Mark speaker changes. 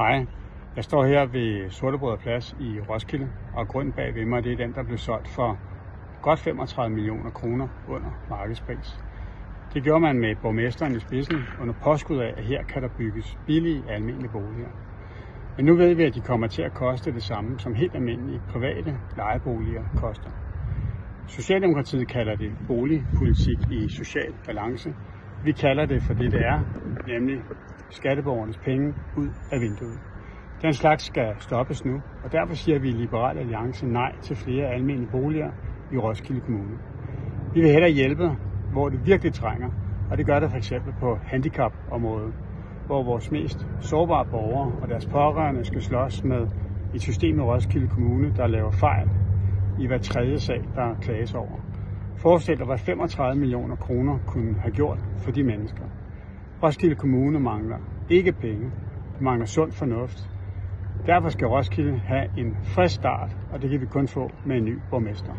Speaker 1: Hej, jeg står her ved Sortebrødre Plads i Roskilde, og grunden bag ved mig, det er den, der blev solgt for godt 35 millioner kroner under markedspris. Det gjorde man med borgmesteren i spidsen under påskud af, at her kan der bygges billige almindelige boliger. Men nu ved vi, at de kommer til at koste det samme, som helt almindelige private lejeboliger koster. Socialdemokratiet kalder det boligpolitik i social balance. Vi kalder det for det er, nemlig skatteborgernes penge ud af vinduet. Den slags skal stoppes nu, og derfor siger vi i Liberal Alliance nej til flere almindelige boliger i Roskilde Kommune. Vi vil hellere hjælpe, hvor det virkelig trænger, og det gør det f.eks. på handicapområdet, hvor vores mest sårbare borgere og deres pårørende skal slås med et system i Roskilde Kommune, der laver fejl i hver tredje sag, der klages over. Forestil dig, hvad 35 millioner kroner kunne have gjort for de mennesker. Roskilde Kommune mangler ikke penge, det mangler sund fornuft. Derfor skal Roskilde have en frisk start, og det kan vi kun få med en ny borgmester.